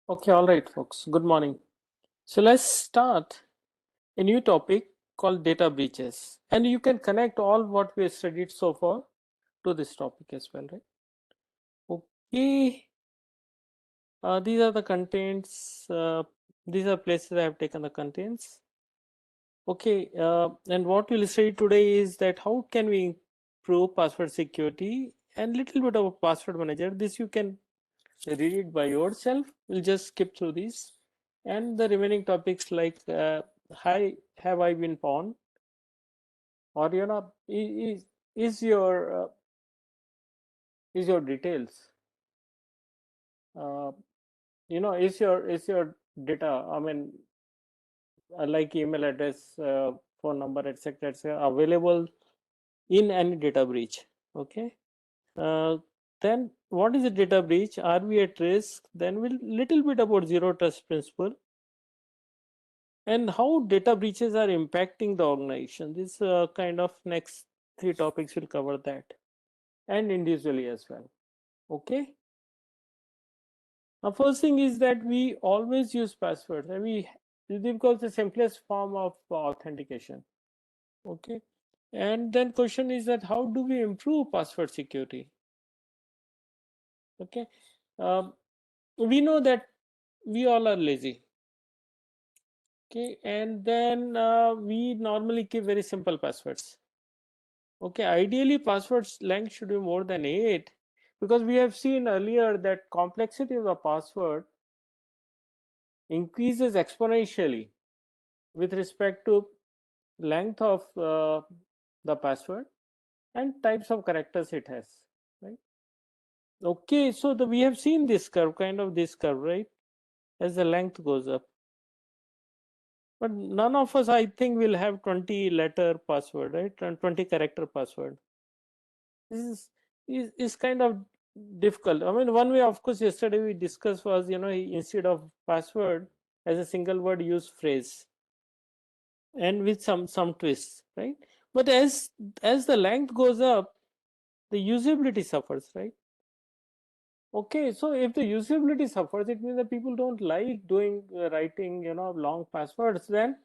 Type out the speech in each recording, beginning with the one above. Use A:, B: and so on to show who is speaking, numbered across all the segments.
A: Okay, all right, folks. Good morning. So let's start a new topic called data breaches. And you can connect all what we have studied so far to this topic as well, right? Okay. These are the contents. These are places I have taken the contents. Okay. And what we'll study today is that how can we improve password security and little bit of a password manager. This you can read it by yourself. We'll just skip through these. And the remaining topics like hi, have I been pawned, or is your details, uh, is your data, I mean, like email address, phone number, etc., available in any data breach. Okay. uh, then what is a data breach? Are we at risk? Then we'll little bit about zero trust principle and how data breaches are impacting the organization. This kind of next three topics will cover that, and individually as well. Okay. Now, first thing is that we always use passwords, and because the simplest form of authentication. Okay. And then question is that how do we improve password security? Okay. We know that we all are lazy. Okay. And then we normally keep very simple passwords. Okay, ideally passwords length should be more than 8, because we have seen earlier that complexity of the password increases exponentially with respect to length of the password and types of characters it has, right? Okay, so we have seen this curve, kind of this curve, right? As the length goes up. But none of us, I think, will have 20 letter password, right? And 20 character password. This is kind of difficult. I mean, one way, of course, yesterday we discussed was, instead of password as a single word, use phrase, and with some twists, right? But as the length goes up, the usability suffers, right? Okay, so if the usability suffers, it means that people don't like doing writing, long passwords. Then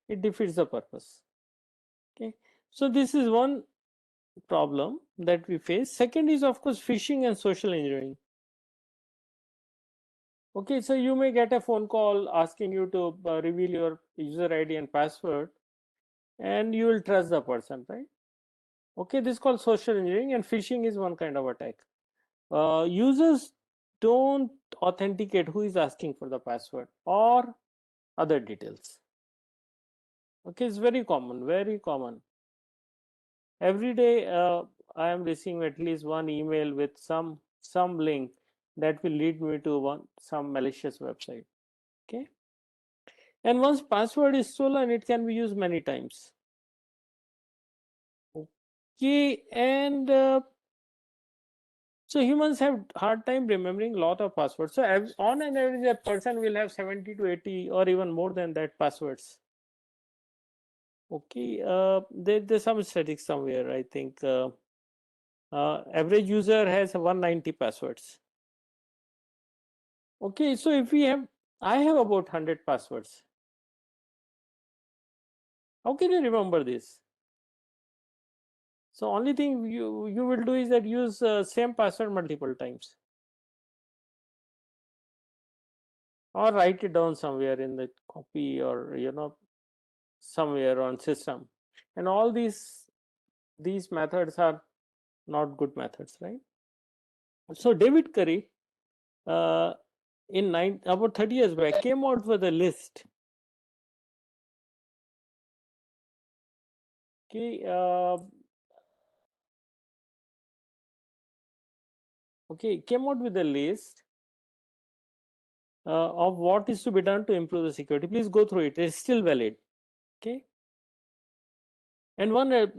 A: it defeats the purpose. Okay, so this is one problem that we face. Second is, of course, phishing and social engineering. Okay, so you may get a phone call asking you to reveal your user ID and password, and you will trust the person, right? Okay, this is called social engineering, and phishing is one kind of attack. Users don't authenticate who is asking for the password or other details. Okay, it's very common, very common. Every day, I am receiving at least one email with some link that will lead me to some malicious website. Okay. And once password is stolen, it can be used many times. Okay, and so humans have hard time remembering lot of passwords. So on an average, a person will have 70 to 80 or even more than that passwords. Okay, there's some statistics somewhere. I think average user has 190 passwords. Okay, so if I have about 100 passwords. How can you remember this? So only thing you will do is that use same password multiple times, or write it down somewhere in the copy, or somewhere on system. And all these methods are not good methods, right? So David Curry, uh, about 30 years back, came out with a list. Okay, came out with a list of what is to be done to improve the security. Please go through it. It's still valid. Okay. And one of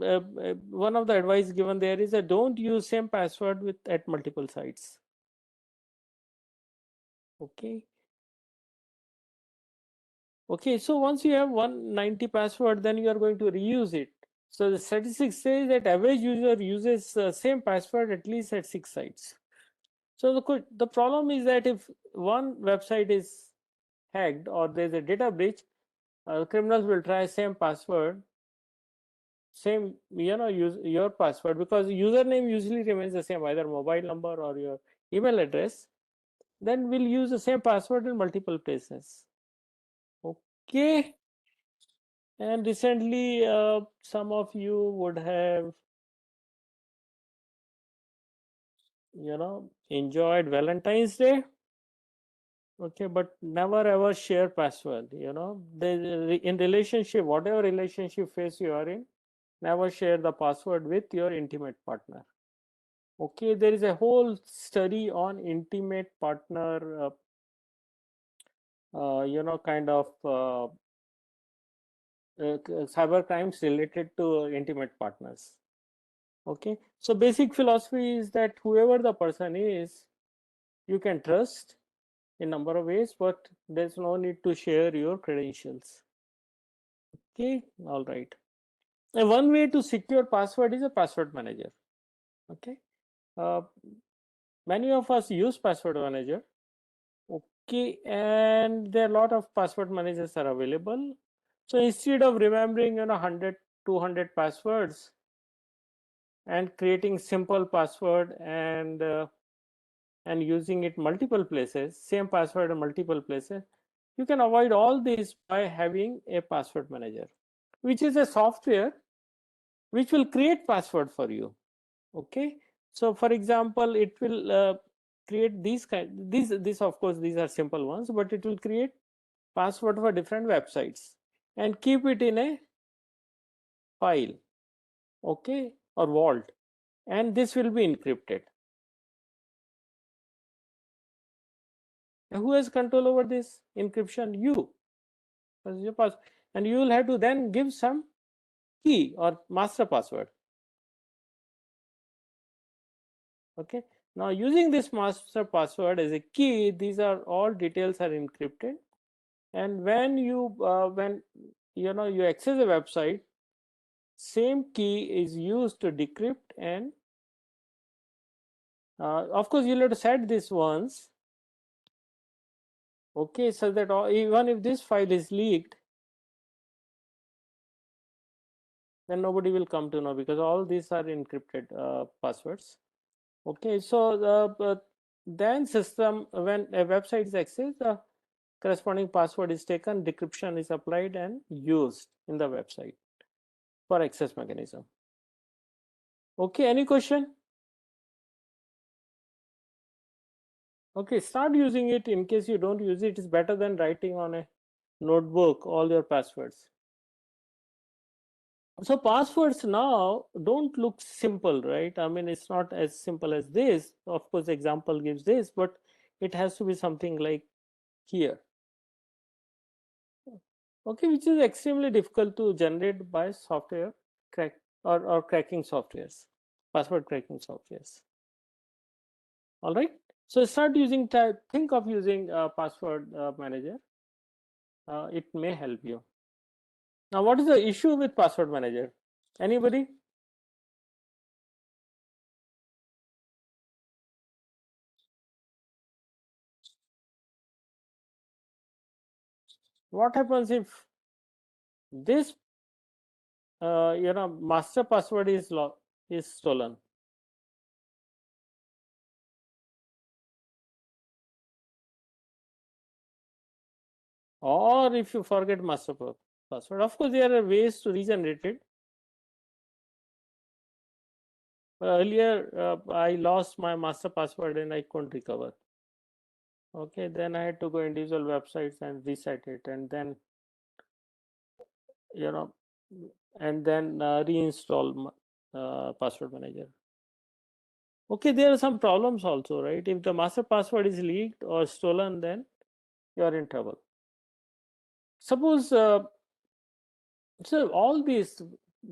A: the advice given there is that don't use same password at multiple sites. Okay. Okay, so once you have 190 password, then you are going to reuse it. So the statistics says that average user uses same password at least at 6 sites. So the problem is that if one website is hacked or there's a data breach, criminals will try same password, same use your password, because username usually remains the same, either mobile number or your email address. Then we'll use the same password in multiple places. Okay. And recently, some of you would have, enjoyed Valentine's Day. Okay, but never ever share password. In relationship, whatever relationship phase you are in, never share the password with your intimate partner. Okay, there is a whole study on intimate partner, kind of cyber crimes related to intimate partners. Okay, so basic philosophy is that whoever the person is, you can trust in number of ways, but there's no need to share your credentials. Okay, all right. And one way to secure password is a password manager. Okay, uh, many of us use password manager. Okay, and there are a lot of password managers are available. So instead of remembering 100 200 passwords and creating simple password and using it multiple places, same password in multiple places, you can avoid all this by having a password manager, which is a software which will create password for you. Okay, so for example, it will create these of course these are simple ones, but it will create password for different websites and keep it in a file, okay, or vault, and this will be encrypted. And who has control over this encryption? You, your pass, and you will have to then give some key or master password. Okay, now using this master password as a key, these are all details are encrypted, and when you access a website, same key is used to decrypt, and of course you'll have to set this once. Okay, so that even if this file is leaked, then nobody will come to know, because all these are encrypted passwords. Okay, so then system, when a website is accessed, the corresponding password is taken, decryption is applied and used in the website for access mechanism. Okay, any question? Okay, start using it. In case you don't use it, it's better than writing on a notebook all your passwords. So passwords now don't look simple, right? I mean, it's not as simple as this. Of course, example gives this, but it has to be something like here. Okay, which is extremely difficult to generate by software crack or cracking softwares, password cracking softwares. All right. So start using, think of using password manager. It may help you. Now, what is the issue with password manager? Anybody? What happens if this master password is stolen? Or if you forget master password, of course there are ways to regenerate it. Earlier I lost my master password and I couldn't recover. Okay, then I had to go individual websites and reset it, and then you know and then reinstall password manager. Okay, there are some problems also, right? If the master password is leaked or stolen, then you are in trouble. Suppose so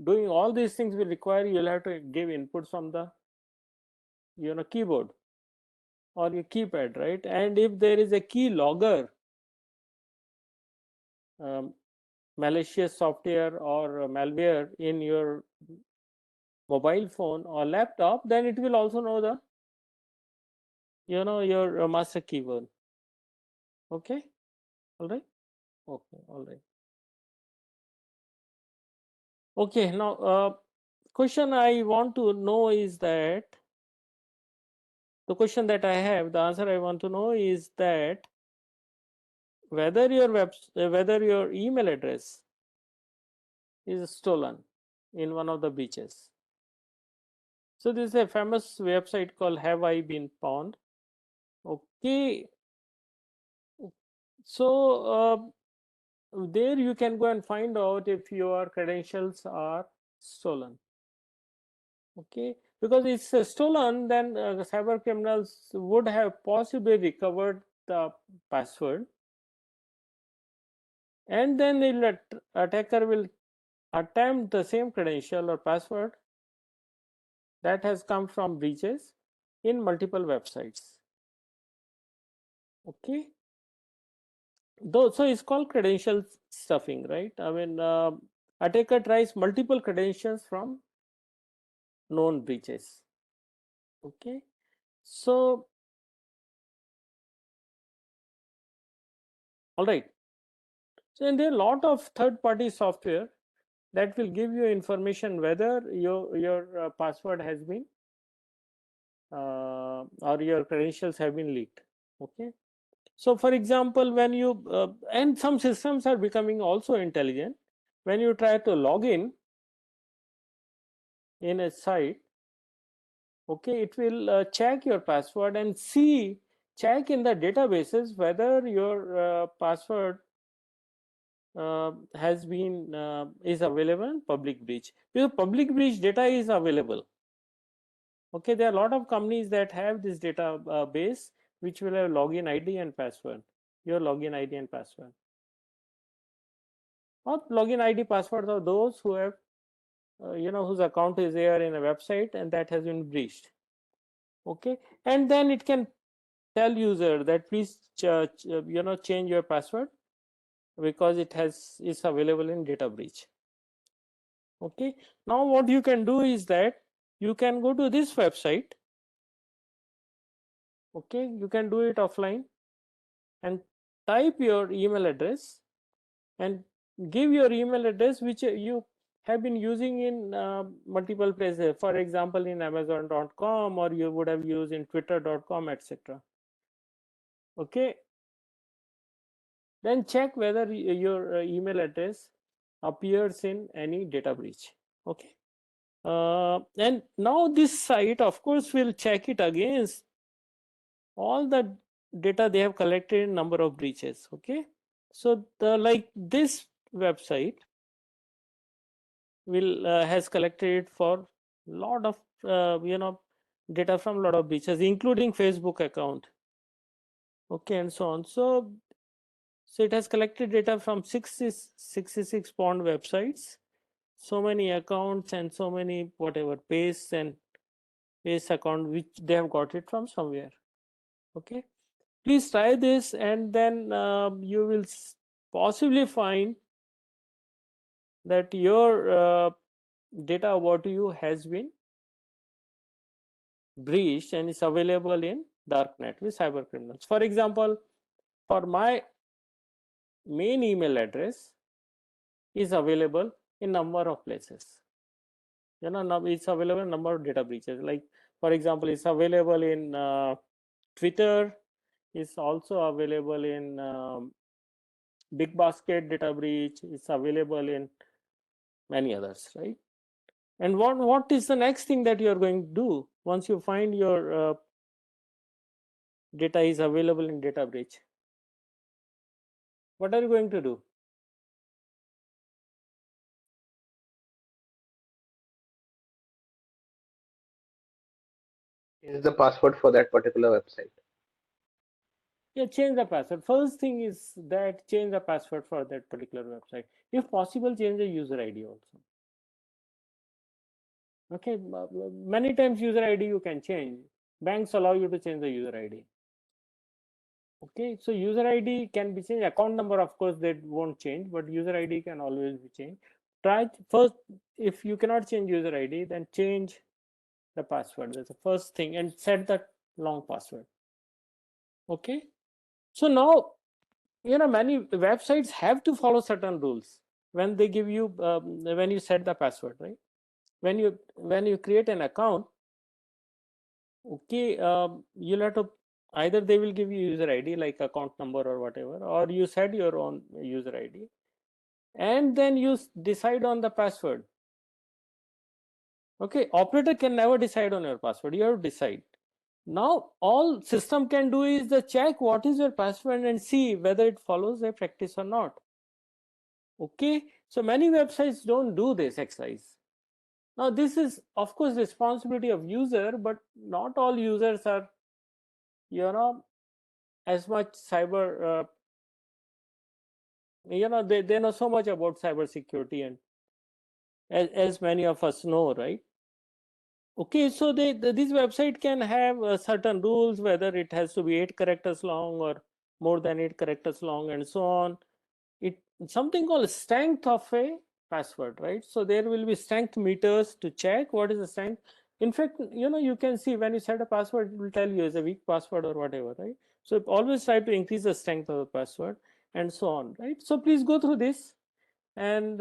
A: doing all these things will require you'll have to give inputs from the keyboard or your keypad, right? And if there is a key logger, um, malicious software or malware in your mobile phone or laptop, then it will also know the your master keyword. Okay, all right. Okay, all right. Okay, now question I want to know is that the question that I have, the answer I want to know is that whether your email address is stolen in one of the breaches. So this is a famous website called Have I Been Pawned? Okay, so there you can go and find out if your credentials are stolen. Okay, because it's stolen, then cyber criminals would have possibly recovered the password, and then the attacker will attempt the same credential or password that has come from breaches in multiple websites. Okay, though, so it's called credential stuffing, right? I mean, attacker tries multiple credentials from known breaches. Okay, so all right. So, and there are a lot of third-party software that will give you information whether your password has been or your credentials have been leaked. Okay. So, for example, when you and some systems are becoming also intelligent. When you try to log in a site, okay, it will check your password and check in the databases whether your password has been is available in public breach, because public breach data is available. Okay, there are a lot of companies that have this data base which will have login ID and password, your login ID and password, or login ID passwords of those who have whose account is there in a website and that has been breached. Okay, and then it can tell user that please change your password because it's available in data breach. Okay, now what you can do is that you can go to this website. Okay, you can do it offline and type your email address and give your email address which you have been using in multiple places, for example in amazon.com, or you would have used in twitter.com, etc. Okay, then check whether your email address appears in any data breach. Okay, and now this site of course will check it against all the data they have collected in number of breaches. Okay, so like this website will has collected for lot of data from a lot of breaches, including Facebook account. Okay, and so on. So it has collected data from 66 pawned websites, so many accounts and so many whatever paste and paste account which they have got it from somewhere. Okay, please try this, and then you will possibly find that your data about you has been breached and is available in darknet with cyber criminals. For example, for my main email address is available in number of places. Now it's available in number of data breaches. Like for example, it's available in Twitter. It's also available in Big Basket data breach. It's available in many others, right? And what is the next thing that you are going to do once you find your data is available in data breach? What are you going to do?
B: Is the password for that particular website.
A: Yeah, change the password. First thing is that change the password for that particular website. If possible, change the user ID also. Okay, many times user ID you can change. Banks allow you to change the user ID. Okay, so user ID can be changed. Account number, of course, that won't change, but user ID can always be changed. Try first, if you cannot change user ID, then change the password. That's the first thing, and set that long password. Okay, so now many websites have to follow certain rules when they give you when you set the password, right? When you create an account, okay, you'll have to either they will give you user ID like account number or whatever, or you set your own user ID, and then you decide on the password. Okay, operator can never decide on your password. You have to decide. Now all system can do is the check what is your password and see whether it follows a practice or not. Okay, so many websites don't do this exercise. Now this is of course responsibility of user, but not all users are as much cyber they know so much about cyber security, and as many of us know, right? Okay, so this website can have certain rules, whether it has to be 8 characters long or more than 8 characters long, and so on. It something called strength of a password, right? So there will be strength meters to check what is the strength. In fact, you can see when you set a password, it will tell you is a weak password or whatever, right? So always try to increase the strength of the password and so on, right? So please go through this and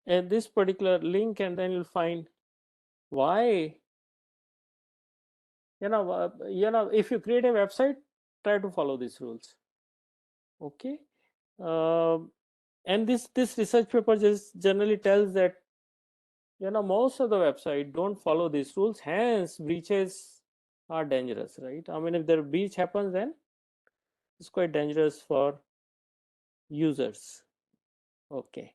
A: this particular link, and then you'll find why if you create a website, try to follow these rules. Okay, and this research paper just generally tells that most of the website don't follow these rules, hence breaches are dangerous, right? I mean, if the breach happens, then it's quite dangerous for users. Okay,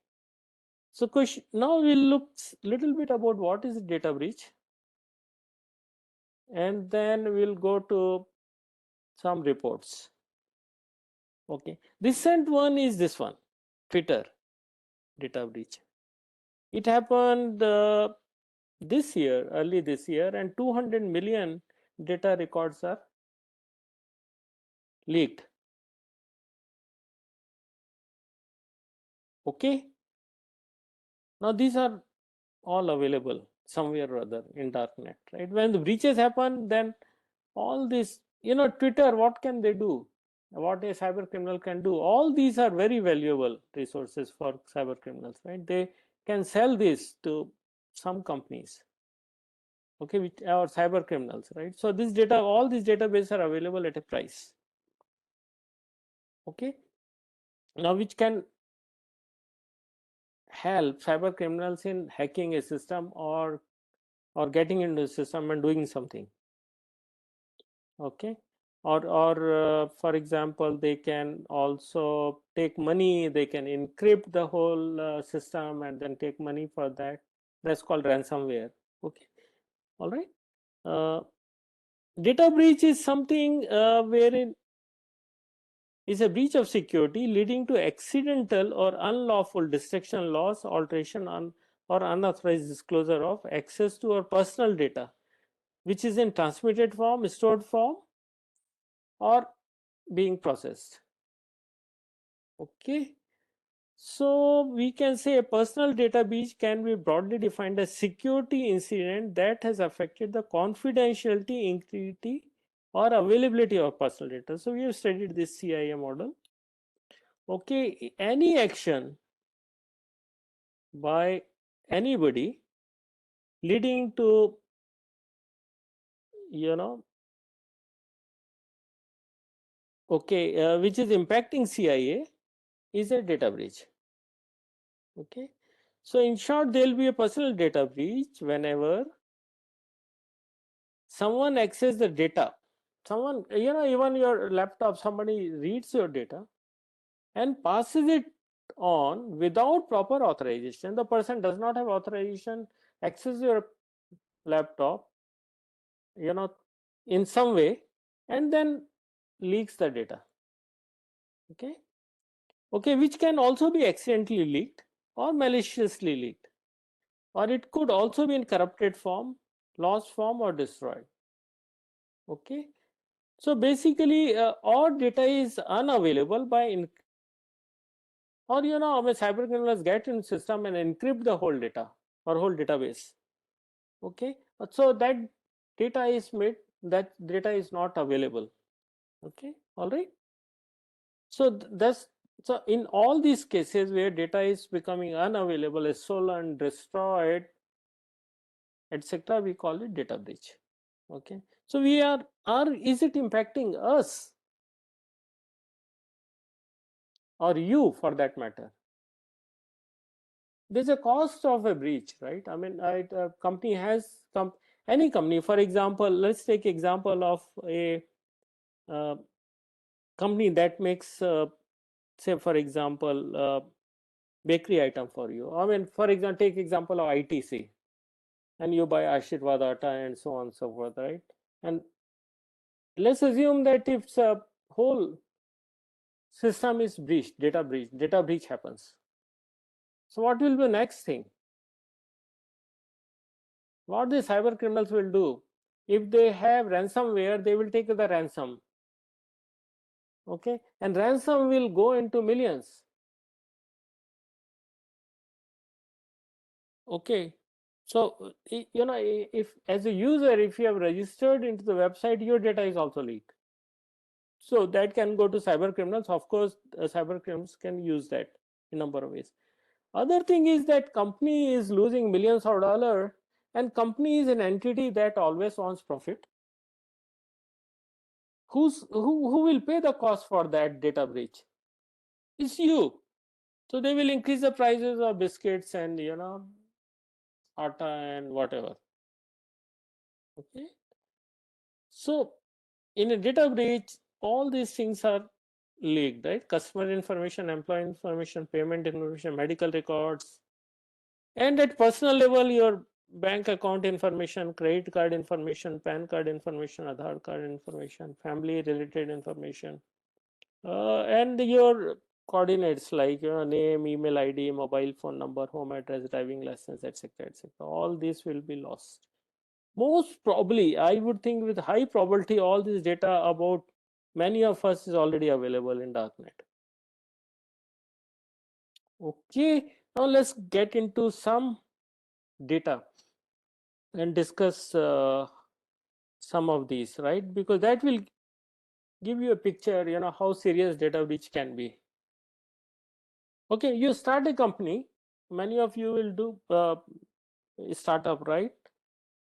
A: so now we'll look little bit about what is data breach, and then we'll go to some reports. Okay, recent one is this one, Twitter data breach. It happened this year, early this year, and 200 million data records are leaked. Okay, now these are all available somewhere or other in darknet, right? When the breaches happen, then all this, Twitter, what can they do? What a cyber criminal can do? All these are very valuable resources for cyber criminals, right? They can sell this to some companies, okay, which are cyber criminals, right? So this data, all these databases are available at a price. Okay, now which can help cyber criminals in hacking a system or getting into the system and doing something. Okay, or for example, they can also take money, they can encrypt the whole system and then take money for that. That's called ransomware. Okay, all right. Data breach is something wherein is a breach of security leading to accidental or unlawful destruction, loss, alteration, or unauthorized disclosure of access to our personal data, which is in transmitted form, stored form, or being processed. Okay, so we can say a personal data breach can be broadly defined as security incident that has affected the confidentiality, integrity, or availability of personal data. So we have studied this CIA model. Okay, any action by anybody leading to which is impacting CIA is a data breach. Okay, so in short, there will be a personal data breach whenever someone accesses the data, someone, even your laptop, somebody reads your data and passes it on without proper authorization. The person does not have authorization, access your laptop in some way, and then leaks the data. Okay, which can also be accidentally leaked or maliciously leaked, or it could also be in corrupted form, lost form, or destroyed. Okay, so basically all data is unavailable by or when cyber criminals get in system and encrypt the whole data or whole database. Okay, so that data is not available. Okay, all right. So that's so in all these cases where data is becoming unavailable, is stolen, destroyed, etc., we call it data breach. Okay, so we are is it impacting us or you for that matter? There's a cost of a breach, right? I mean, a company has any company, for example, let's take example of a uh, company that makes say for example bakery item for you. I mean, for example, take example of ITC, and you buy Ashirwad atta and so on and so forth, right? And let's assume that if the whole system is breached, data breach happens. So what will be the next thing? What the cyber criminals will do? If they have ransomware, they will take the ransom. Okay, and ransom will go into millions. Okay, so you know, if as a user, if you have registered into the website, your data is also leaked. So that can go to cyber criminals. Of course, cyber criminals can use that in a number of ways. Other thing is that company is losing millions of dollars, and company is an entity that always wants profit. Who will pay the cost for that data breach? It's you. So they will increase the prices of biscuits and atta and whatever. Okay. So in a data breach, all these things are leaked, right? Customer information, employee information, payment information, medical records, and at personal level, your bank account information, credit card information, PAN card information, Aadhaar card information, family related information, and your coordinates like your name, email ID, mobile phone number, home address, driving license, etc., etc. All this will be lost. Most probably, I would think with high probability, all this data about many of us is already available in darknet. Okay, now let's get into some data and discuss some of these, right? Because that will give you a picture, how serious data breach can be. Okay, you start a company, many of you will do startup, right?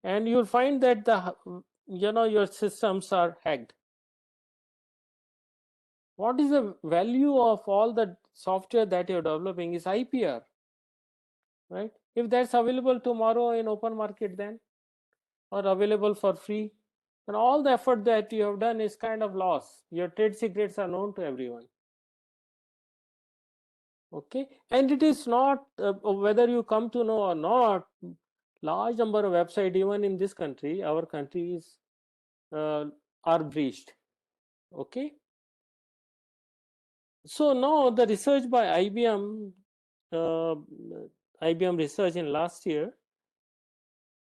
A: And you'll find that your systems are hacked. What is the value of all the software that you're developing is IPR, right? If that's available tomorrow in open market, then or available for free, and all the effort that you have done is kind of lost. Your trade secrets are known to everyone. Okay, and it is not whether you come to know or not, large number of websites even in this country, our countries are breached. Okay, so now the research by IBM, uh, IBM research in last year,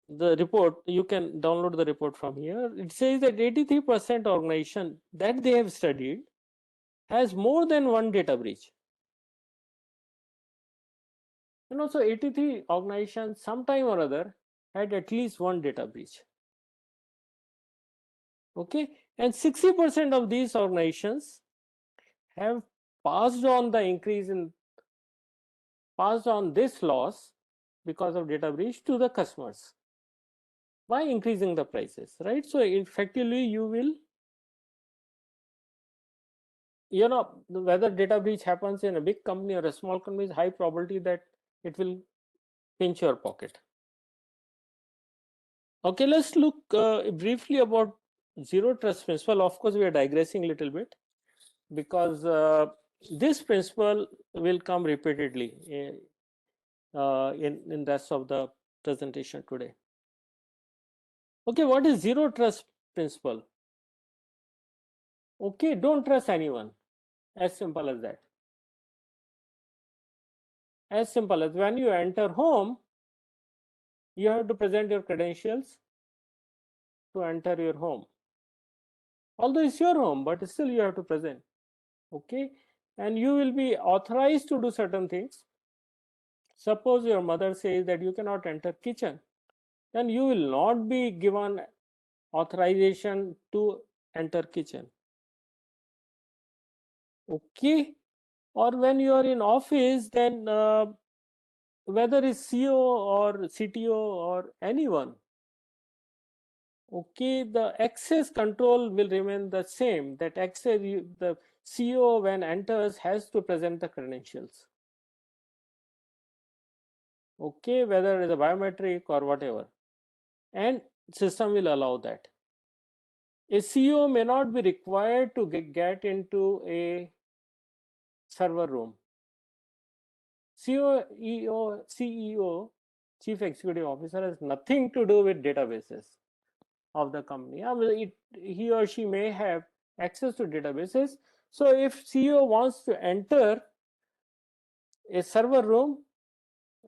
A: the report, you can download the report from here. It says that 83% organization that they have studied has more than one data breach. So 83 organizations sometime or other had at least one data breach. Okay, and 60% of these organizations have passed on this loss because of data breach to the customers by increasing the prices, right? So effectively you will, whether data breach happens in a big company or a small company, is high probability that it will pinch your pocket. Okay, let's look briefly about zero trust principle. Of course, we are digressing a little bit because this principle will come repeatedly in rest of the presentation today. Okay, what is zero trust principle? Okay, don't trust anyone. As simple as that. As simple as when you enter home, you have to present your credentials to enter your home. Although it's your home, but still you have to present. Okay, and you will be authorized to do certain things. Suppose your mother says that you cannot enter kitchen, then you will not be given authorization to enter kitchen. Okay, or when you are in office, then whether it's CEO or CTO or anyone, okay, the access control will remain the same. That access, the CEO when enters has to present the credentials. Okay, whether it's a biometric or whatever, and system will allow that. A CEO may not be required to get into a server room. CEO, Chief Executive Officer, has nothing to do with databases of the company. I mean, he or she may have access to databases. So if CEO wants to enter a server room,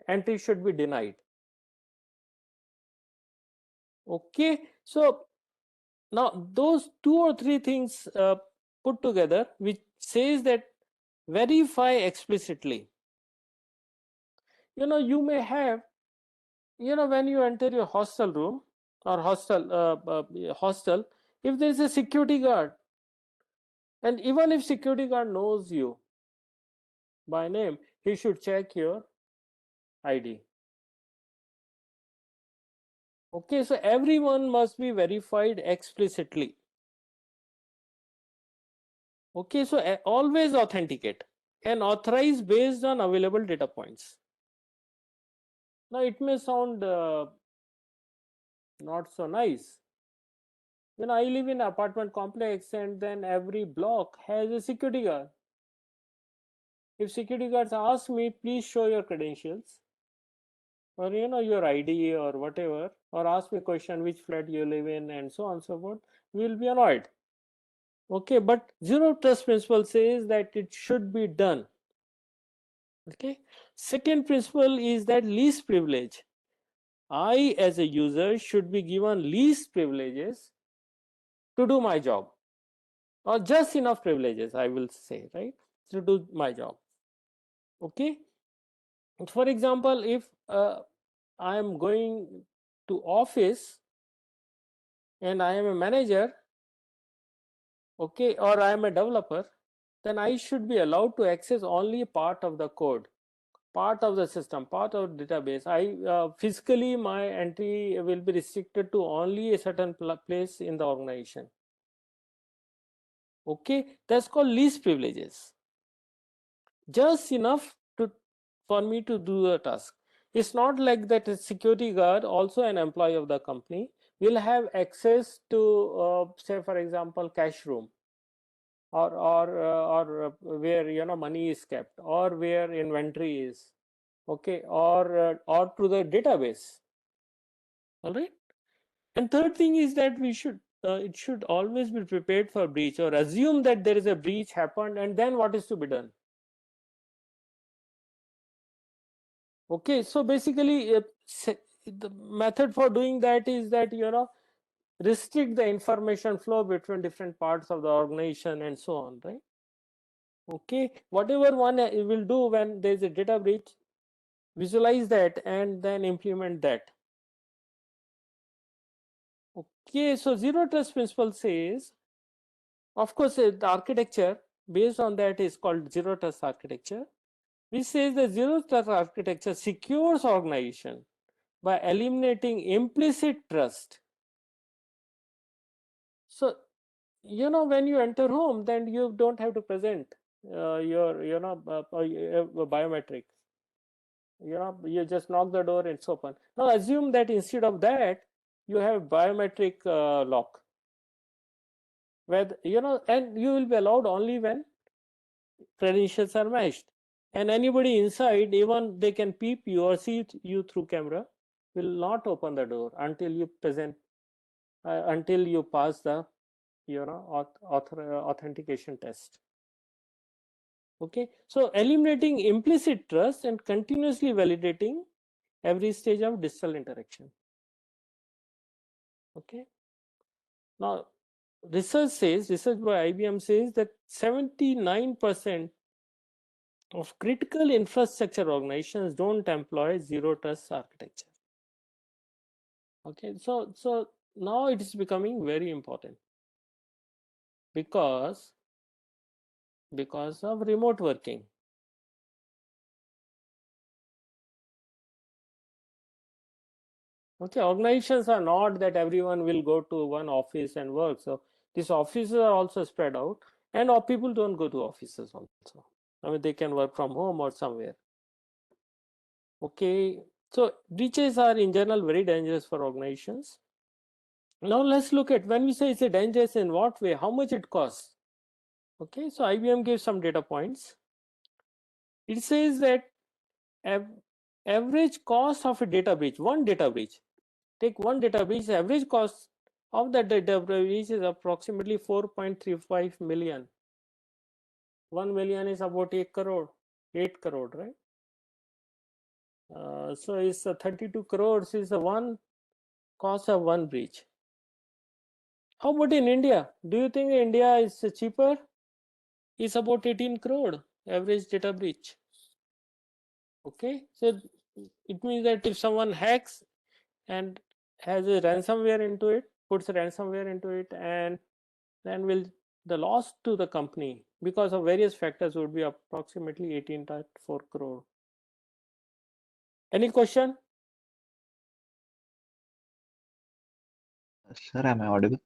A: entry should be denied. Okay, so now those 2 or 3 things put together, which says that verify explicitly. You may have, when you enter your hostel room or hostel, if there is a security guard, and even if security guard knows you by name, he should check your ID. Okay, so everyone must be verified explicitly. Okay, so always authenticate and authorize based on available data points. Now it may sound not so nice. I live in an apartment complex, and then every block has a security guard. If security guards ask me, please show your credentials, or your ID or whatever, or ask me a question which flat you live in and so on and so forth, we will be annoyed. Okay, but zero trust principle says that it should be done. Okay, second principle is that least privilege. I as a user should be given least privileges to do my job, or just enough privileges, I will say, right, to do my job. Okay, for example, if I am going to office and I am a manager, okay, or I am a developer, then I should be allowed to access only part of the code, part of the system, part of the database. Physically my entry will be restricted to only a certain place in the organization. Okay, that's called least privileges, just enough for me to do the task. It's not like that a security guard, also an employee of the company, will have access to say for example cash room, or where money is kept, or where inventory is, okay, or to the database. All right. And third thing is that it should always be prepared for breach, or assume that there is a breach happened, and then what is to be done. Okay, so basically the method for doing that is that restrict the information flow between different parts of the organization and so on, right? Okay, whatever one will do when there is a data breach, visualize that and then implement that. Okay, so zero trust principle says, of course, the architecture based on that is called zero trust architecture, which says the zero trust architecture secures organization by eliminating implicit trust. So, when you enter home, then you don't have to present your, biometric. You just knock the door and it's open. Now, assume that instead of that, you have biometric lock, where and you will be allowed only when credentials are matched, and anybody inside, even they can peep you or see you through camera, will not open the door until you until you pass the authentication test. Okay, so eliminating implicit trust and continuously validating every stage of digital interaction. Okay, now research by IBM says that 79% of critical infrastructure organizations don't employ zero trust architecture. Okay, so now it is becoming very important, because because of remote working. Okay, organizations are not that everyone will go to one office and work. So these offices are also spread out, and all people don't go to offices also. I mean, they can work from home or somewhere. Okay, so breaches are in general very dangerous for organizations. Now let's look at, when we say it's a dangerous, in what way, how much it costs. Okay, so IBM gives some data points. It says that average cost of a data breach, one data breach, take one data breach, the average cost of that data breach is approximately 4.35 million. 1 million is about 8 crore, right? So it's 32 crores is the one cost of one breach. How about in India? Do you think India is cheaper? It's about 18 crore average data breach. Okay, so it means that if someone hacks and has a ransomware into it, puts a ransomware into it, and then will the loss to the company because of various factors would be approximately 18.4 crore. Any question?
C: Sir, am I audible?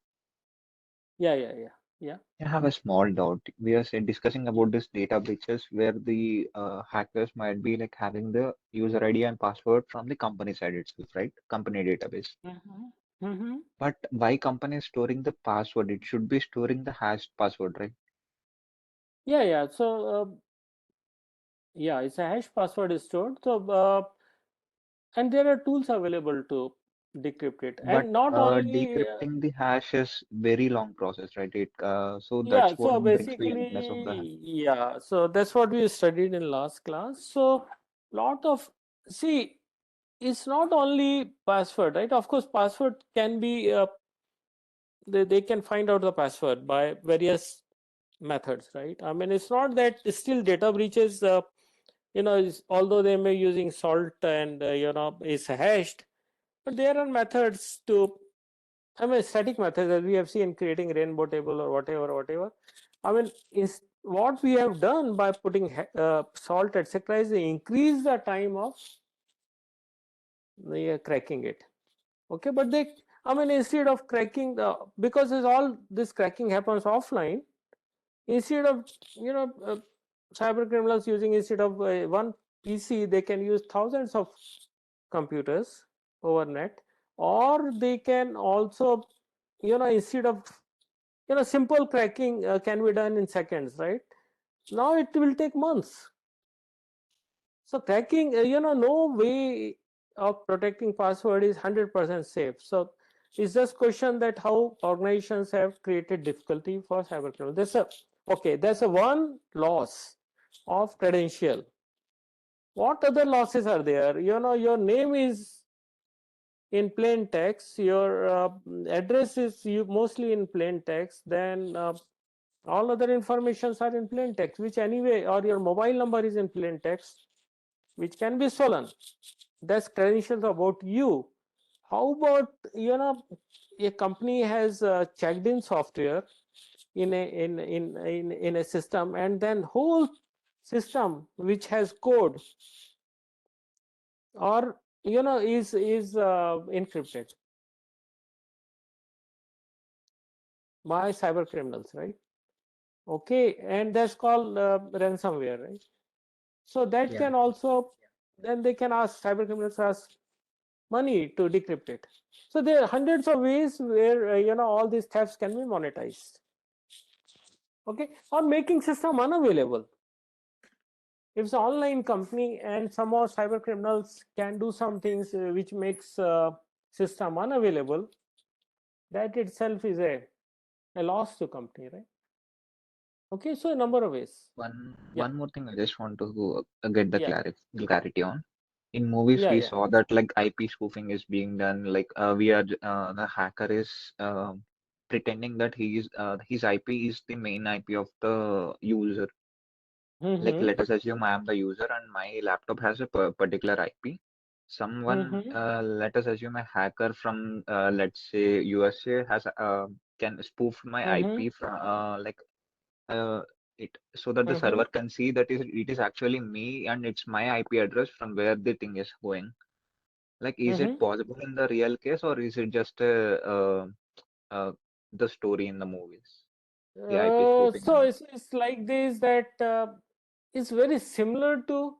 A: Yeah.
C: I have a small doubt. We are discussing about this data breaches where the hackers might be like having the user ID and password from the company side itself, right? Company database. But why company is storing the password? It should be storing the hashed password, right?
A: Yeah. So yeah, it's a hash password is stored. So and there are tools available to decrypt it,
C: But
A: and not only
C: decrypting the hash is very long process, right? So
A: yeah.
C: that's what
A: So
C: brings the uniqueness of the hash.
A: basically, yeah. So that's what we studied in last class. So lot of, see, it's not only password, right? Of course, password can be they can find out the password by various methods, right? I mean, it's not that still data breaches. Although they may using salt and is hashed, but there are methods to, I mean, static methods as we have seen, creating rainbow table or whatever. I mean, is what we have done by putting salt, etc., is increase the time of cracking it. Okay, but they, I mean, instead of cracking because it's all this cracking happens offline, instead of cyber criminals using, instead of one PC, they can use thousands of computers over net, or they can also, instead of, simple cracking can be done in seconds, right? Now it will take months. So cracking, no way of protecting password is 100% safe. So it's just question that how organizations have created difficulty for cyber criminals. There's a one loss of credential. What other losses are there? Your name is in plain text, your address is mostly in plain text, then all other informations are in plain text, which anyway, or your mobile number is in plain text, which can be stolen. That's credentials about you. How about, a company has checked in software in a system, and then whole system which has code, or is encrypted by cyber criminals, right? Okay, and that's called ransomware, right? So that
B: Yeah.
A: can also, then they can ask, cyber criminals ask money to decrypt it. So there are hundreds of ways where all these thefts can be monetized. Okay, or making system unavailable. If it's an online company and somehow cyber criminals can do some things which makes system unavailable, that itself is a loss to company, right? Okay, so a number of ways. Yeah,
C: One more thing I just want to get the
A: yeah,
C: clarity on. In movies, we
A: yeah.
C: saw that like IP spoofing is being done. Like the hacker is pretending that his IP is the main IP of the user. Like
A: Mm-hmm.
C: let us assume I am the user and my laptop has a particular IP. Someone,
A: Mm-hmm.
C: let us assume a hacker from let's say USA has can spoof my
A: Mm-hmm.
C: IP from like. it so that the
A: Mhm.
C: server can see that it is actually me and it's my IP address from where the thing is going. Like, is it
A: Mhm.
C: possible in the real case, or is it just the story in the movies? The IP spoofing
A: So
C: and all.
A: it's like this, that it's very similar to,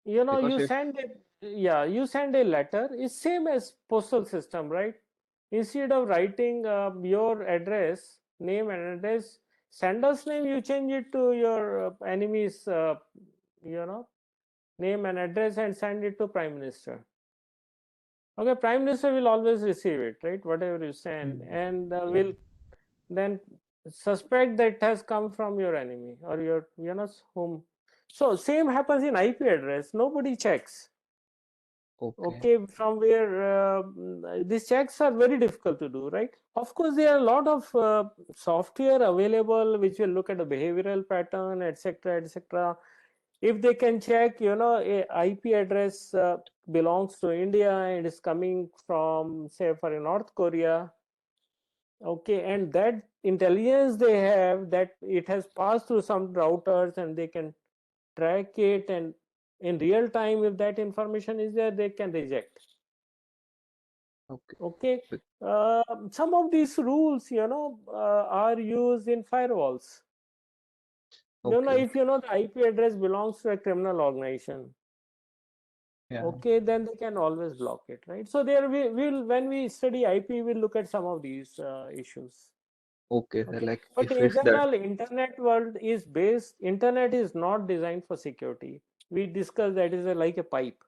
C: Because
A: you
C: if
A: send you send a letter. It's same as postal system, right? Instead of writing your address, name and address, sender's name, you change it to your enemy's you know name and address and send it to Prime Minister. Okay, Prime Minister will always receive it, right? Whatever you send, and will then suspect that it has come from your enemy or your, whom. So same happens in IP address. Nobody checks.
C: okay,
A: Okay, from where these checks are very difficult to do, right? Of course, there are a lot of software available which will look at the behavioral pattern, etc., etc. If they can check, a IP address belongs to India and is coming from, say, for North Korea. Okay, and that intelligence they have, that it has passed through some routers and they can track it, and in real time, if that information is there, they can reject.
C: okay,
A: Okay,
C: but-
A: some of these rules, are used in firewalls.
C: okay,
A: If
C: okay.
A: the IP address belongs to a criminal organization,
C: Yeah,
A: okay, then they can always block it, right? So there we will, when we study IP, we'll look at some of these issues.
C: okay. So
A: Okay,
C: like,
A: but
C: if
A: in
C: it's that,
A: general, internet is not designed for security. We discussed that is like a pipe.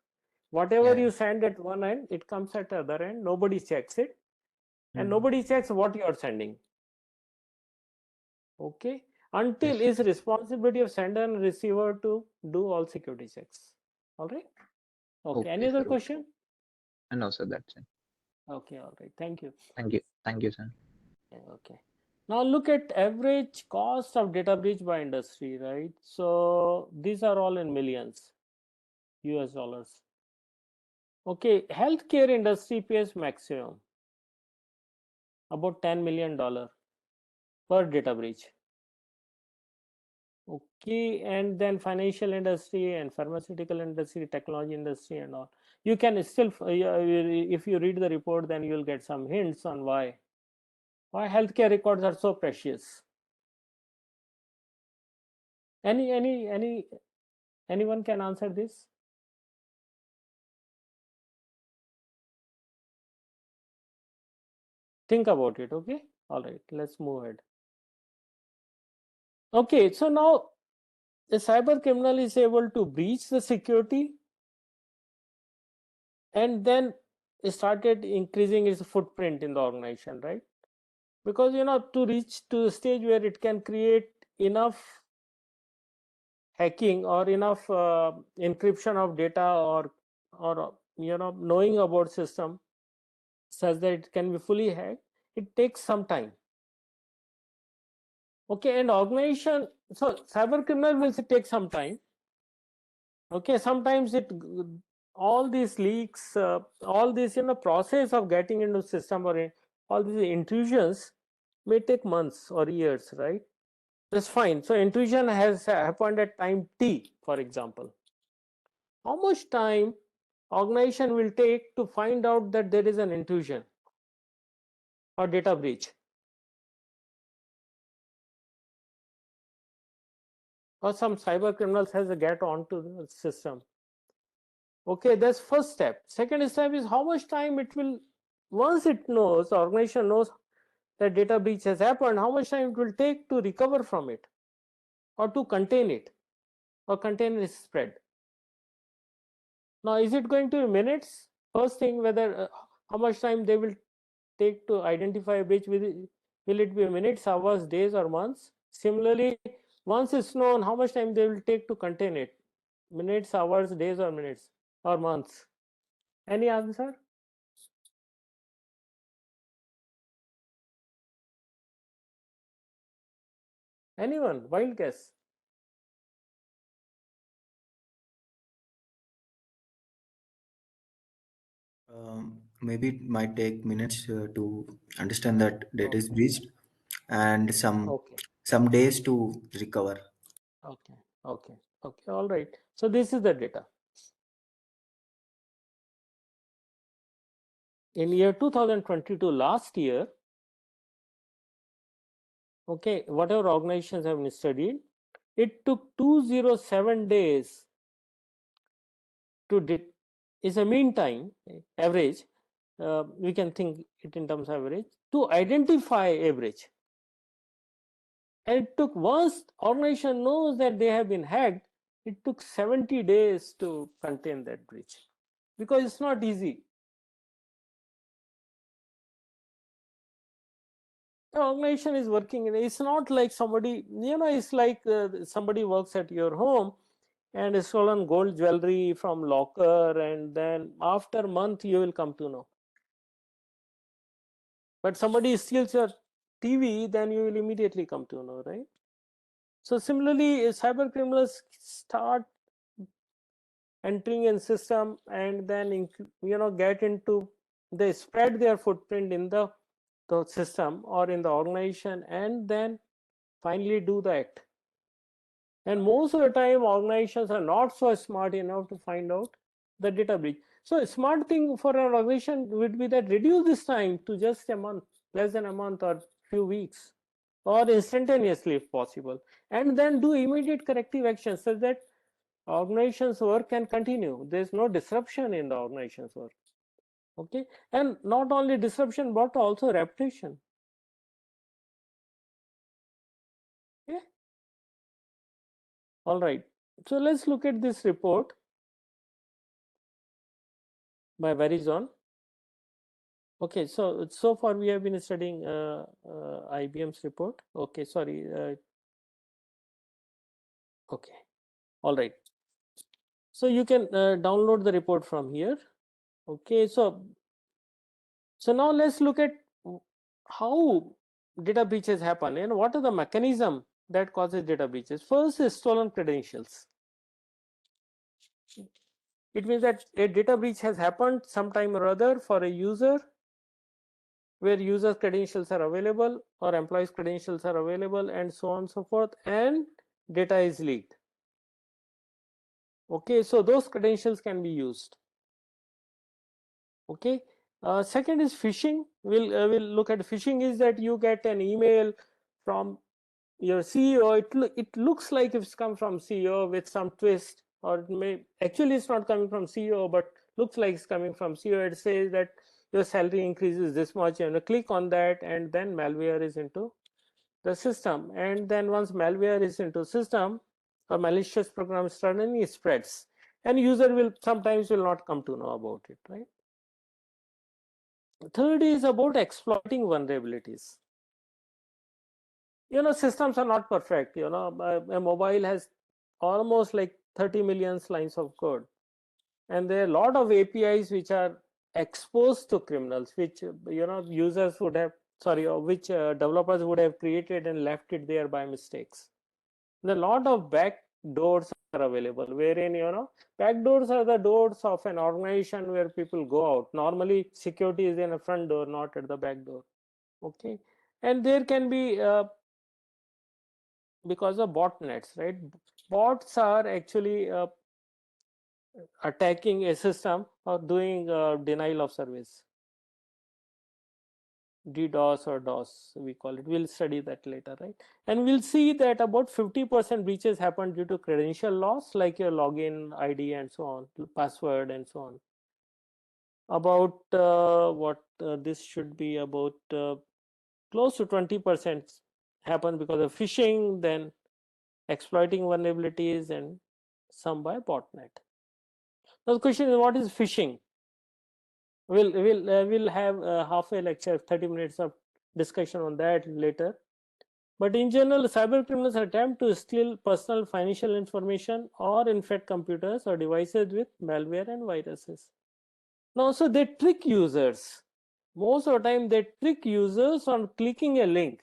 A: Whatever
C: yeah,
A: you send at one end, it comes at the other end. Nobody checks it, and
C: mm,
A: nobody checks what you are sending. Okay, until
C: yes,
A: it's responsibility of sender and receiver to do all security checks. All right. Okay. Any
C: okay,
A: other
C: sir. Okay.
A: question?
C: No, sir, that's it.
A: Okay. All right. Thank you.
C: Thank you, sir.
A: Okay. Now look at average cost of data breach by industry, right? So these are all in millions US dollars. Okay, healthcare industry pays maximum about $10 million per data breach. Okay, and then financial industry and pharmaceutical industry, technology industry, and all. You can still, if you read the report, then you'll get some hints on why healthcare records are so precious. Anyone can answer this? Think about it. Okay. All right. Let's move ahead. Okay. So now the cyber criminal is able to breach the security and then it started increasing its footprint in the organization, right? Because to reach to the stage where it can create enough hacking or enough encryption of data, or knowing about system such that it can be fully hacked, it takes some time. Okay, and organization, so cyber criminal will take some time. Okay, sometimes all these leaks, all this process of getting into system, or all these intrusions may take months or years, right? That's fine. So intrusion has happened at time t, for example. How much time organization will take to find out that there is an intrusion or data breach, or some cyber criminals has a get onto the system? Okay, that's first step. Second step is how much time it will, once it knows, the organization knows that data breach has happened, how much time it will take to recover from it or to contain it or contain its spread. Now, is it going to be minutes? First thing, whether how much time they will take to identify a breach, will it be minutes, hours, days, or months? Similarly, once it's known, how much time they will take to contain it? Minutes, hours, days, or minutes, or months? Any answer? Anyone? Wild guess?
D: Maybe it might take minutes to understand that data is breached. and
A: Okay.
D: some days to recover.
A: Okay. Okay. Okay. All right. So this is the data. In year 2022, last year, okay, whatever organizations have been studied, it took 207 days to is a mean time average. We can think it in terms of average to identify average. And it took, once organization knows that they have been hacked, it took 70 days to contain that breach, because it's not easy. The organization is working, it's not like somebody, it's like somebody works at your home and is stolen gold jewelry from locker, and then after a month you will come to know. But somebody steals your TV, then you will immediately come to know, right? So similarly, cyber criminals start entering in system, and then get into, they spread their footprint in the system or in the organization, and then finally do the act. And most of the time organizations are not so smart enough to find out the data breach. So a smart thing for an organization would be that reduce this time to just a month, less than a month or few weeks, or instantaneously if possible, and then do immediate corrective actions such that organization's work can continue. There's no disruption in the organization's work. Okay, and not only disruption but also reputation. Okay. All right, so let's look at this report by Verizon. Okay, so far we have been studying IBM's report. Okay, sorry. Okay, all right. So you can download the report from here. Okay, so now let's look at how data breaches happen and what are the mechanism that causes data breaches. First is stolen credentials. It means that a data breach has happened sometime or other for a user, where user credentials are available or employees credentials are available, and so on and so forth, and data is leaked. Okay, so those credentials can be used. Okay, second is phishing. We'll look at phishing. Is that you get an email from your CEO, it looks like it's come from CEO with some twist, or it may actually it's not coming from CEO, but looks like it's coming from CEO. It says that your salary increases this much, and click on that, and then malware is into the system. And then once malware is into system, a malicious program is running, it spreads, and user will sometimes will not come to know about it, right? Third is about exploiting vulnerabilities. Systems are not perfect. A mobile has almost like 30 million lines of code, and there are a lot of APIs which are exposed to criminals, which users would have, sorry, or which developers would have created and left it there by mistakes. There are a lot of back doors are available, wherein back doors are the doors of an organization where people go out. Normally security is in a front door, not at the back door. Okay, and there can be because of botnets, right? Bots are actually attacking a system or doing denial of service, DDoS or DOS we call it. We'll study that later, right? And we'll see that about 50% breaches happen due to credential loss, like your login ID and so on, password and so on. About this should be about close to 20% happen because of phishing, then exploiting vulnerabilities, and some by botnet. Now the question is, what is phishing? We'll have half a lecture, 30 minutes of discussion on that later. But in general, cyber criminals attempt to steal personal financial information or infect computers or devices with malware and viruses. Now, so they trick users. Most of the time, they trick users on clicking a link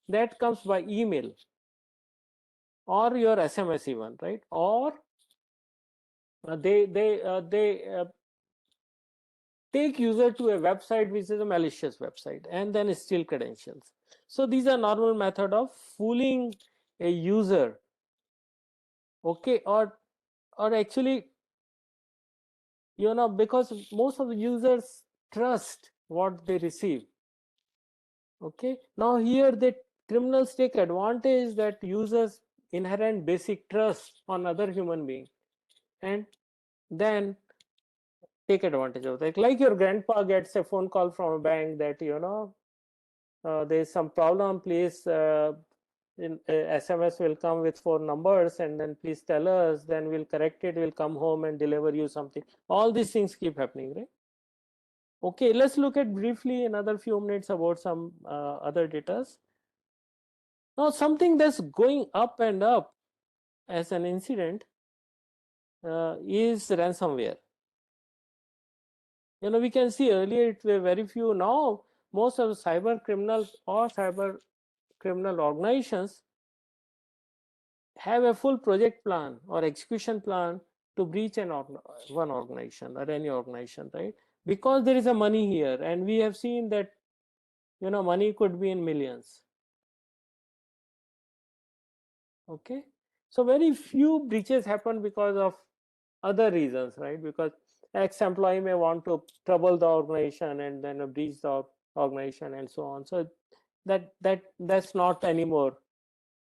A: that comes by email or your SMS even, right? Or they take user to a website which is a malicious website and then steal credentials. So these are normal method of fooling a user. Okay, or actually, you know, because most of the users trust what they receive. Okay, now here the criminals take advantage that users inherent basic trust on other human being, and then take advantage of that. Like your grandpa gets a phone call from a bank that, you know, there's some problem, please, SMS will come with 4 numbers, and then please tell us, then we'll correct it, we'll come home and deliver you something. All these things keep happening, right? Okay, let's look at briefly another few minutes about some other data. Now, something that's going up and up as an incident is ransomware. You know, we can see earlier it were very few. Now most of the cyber criminals or cyber criminal organizations have a full project plan or execution plan to breach one organization or any organization, right? Because there is a money here, and we have seen that, you know, money could be in millions. Okay, so very few breaches happen because of other reasons, right? Because ex-employee may want to trouble the organization and then breach the organization and so on. So that's not anymore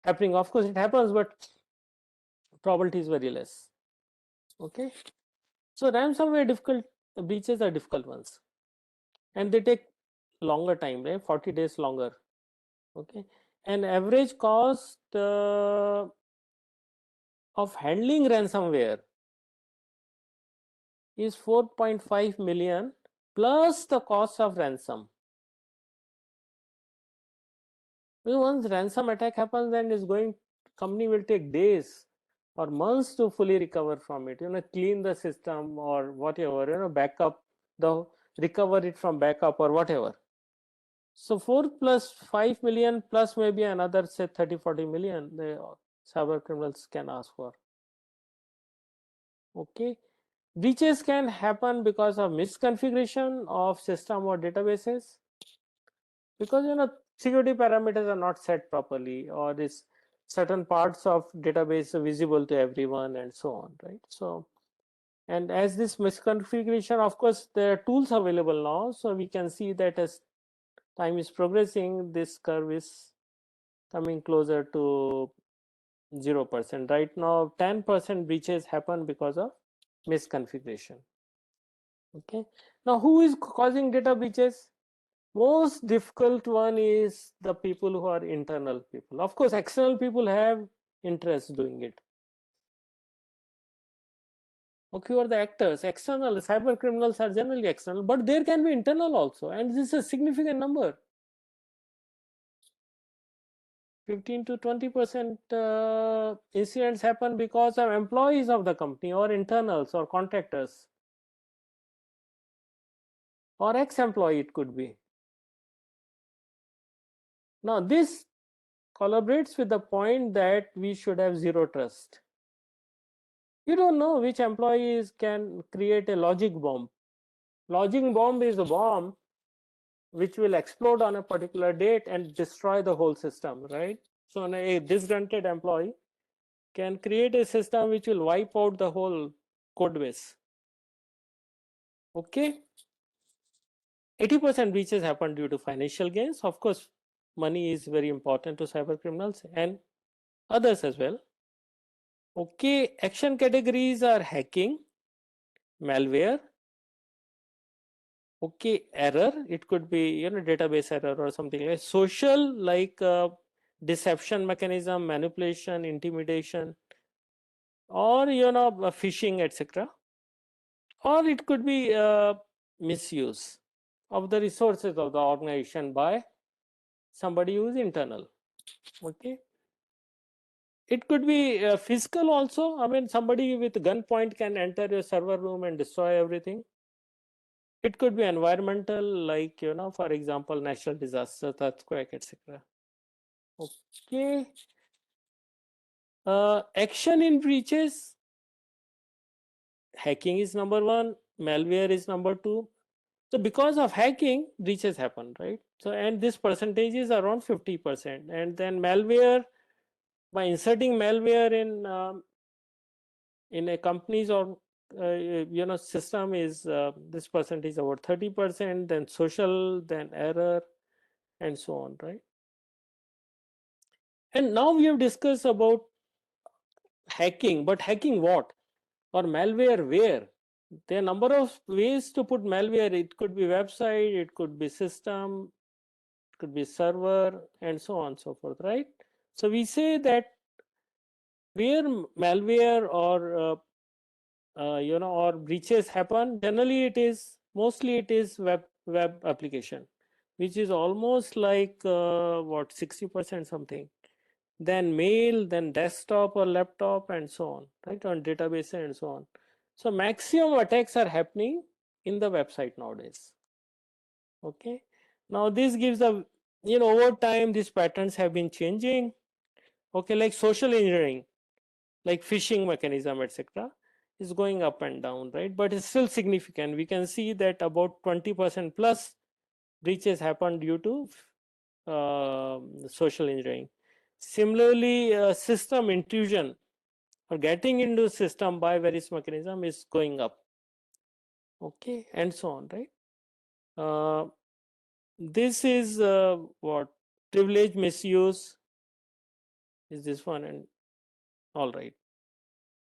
A: happening. Of course it happens, but probability is very less. Okay, so ransomware difficult breaches are difficult ones, and they take longer time, right? 40 days longer. Okay, and average cost of handling ransomware is 4.5 million plus the cost of ransom. Once ransom attack happens, then it's going, company will take days or months to fully recover from it, you know, clean the system or whatever, you know, backup, recover it from backup or whatever. So 4 plus 5 million plus maybe another, say, 30-40 million the cyber criminals can ask for. Okay, breaches can happen because of misconfiguration of system or databases, because, you know, security parameters are not set properly, or this certain parts of database are visible to everyone and so on, right? So, and as this misconfiguration, of course there are tools available now, so we can see that as time is progressing, this curve is coming closer to 0%. Right now 10% breaches happen because of misconfiguration. Okay, now who is causing data breaches? Most difficult one is the people who are internal people. Of course external people have interest doing it. Okay, who are the actors? External cyber criminals are generally external, but there can be internal also, and this is a significant number. 15 to 20% incidents happen because of employees of the company or internals or contractors or ex-employee, it could be. Now this collaborates with the point that we should have zero trust. You don't know which employees can create a logic bomb. Logic bomb is a bomb which will explode on a particular date and destroy the whole system, right? So a disgruntled employee can create a system which will wipe out the whole code base. Okay, 80% breaches happen due to financial gains. Of course, money is very important to cyber criminals and others as well. Okay, action categories are hacking, malware, okay, error, it could be, you know, database error or something like social, like deception mechanism, manipulation, intimidation, or, you know, phishing, etc. Or it could be misuse of the resources of the organization by somebody who is internal. Okay, it could be physical also. I mean, somebody with gunpoint can enter your server room and destroy everything. It could be environmental, like, you know, for example, natural disaster, earthquake, etc. Okay, action in breaches, hacking is number one, malware is number two, So because of hacking, breaches happen, right? So, and this percentage is around 50%. And then malware, by inserting malware in a company's or system is this percentage about 30%, then social, then error, and so on, right? And now we have discussed about hacking, but hacking what? Or malware where? There are a number of ways to put malware. It could be website, it could be system, it could be server, and so on and so forth, right? So we say that where malware or or breaches happen, generally mostly it is web application, which is almost like what 60% something, then mail, then desktop or laptop, and so on, right, on database and so on. So maximum attacks are happening in the website nowadays. Okay, now this gives a, over time these patterns have been changing. Okay, like social engineering, like phishing mechanism, etc., is going up and down, right? But it's still significant. We can see that about 20% plus breaches happen due to social engineering. Similarly, system intrusion or getting into system by various mechanism is going up. Okay, and so on, right? This is what privilege misuse is this one, and all right.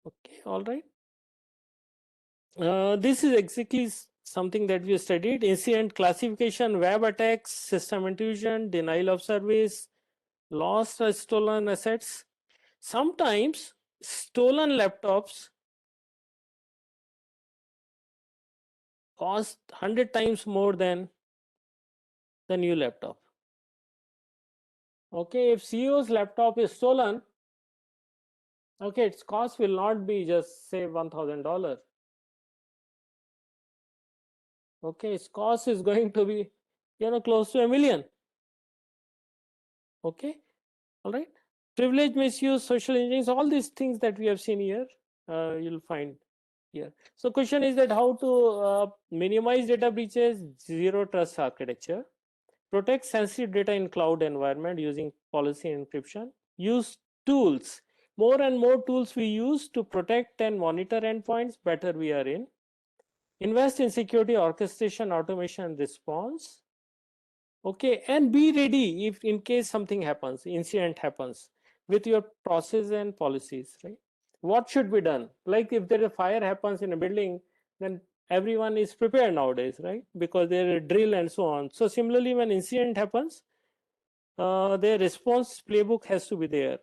A: Okay, all right. This is exactly something that we studied: incident classification, web attacks, system intrusion, denial of service, lost or stolen assets. Sometimes stolen laptops cost 100 times more than the new laptop. Okay, if CEO's laptop is stolen, okay, its cost will not be just say $1,000. Okay, its cost is going to be close to $1 million. Okay, all right. Privilege misuse, social engineering, all these things that we have seen here, you'll find here. So question is that how to minimize data breaches, zero trust architecture, protect sensitive data in cloud environment using policy encryption, use tools. More and more tools we use to protect and monitor endpoints, better we are in. Invest in security, orchestration, automation, response. Okay, and be ready if in case something happens, incident happens, with your process and policies, right? What should be done? Like if there is a fire happens in a building, then everyone is prepared nowadays, right? Because there is a drill and so on. So similarly, when incident happens, their response playbook has to be there.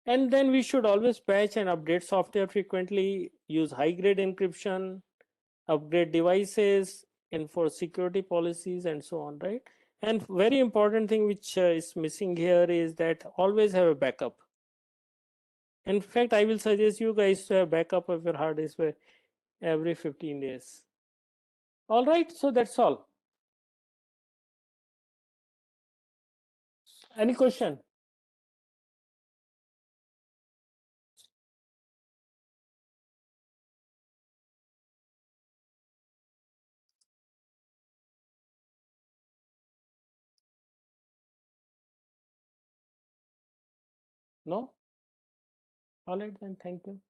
A: And then we should always patch and update software frequently, use high-grade encryption, upgrade devices, enforce security policies, and so on, right? And very important thing which is missing here is that always have a backup. In fact, I will suggest you guys to have backup of your hard disk every 15 days. All right, so that's all. Any question? No? All right, then thank you.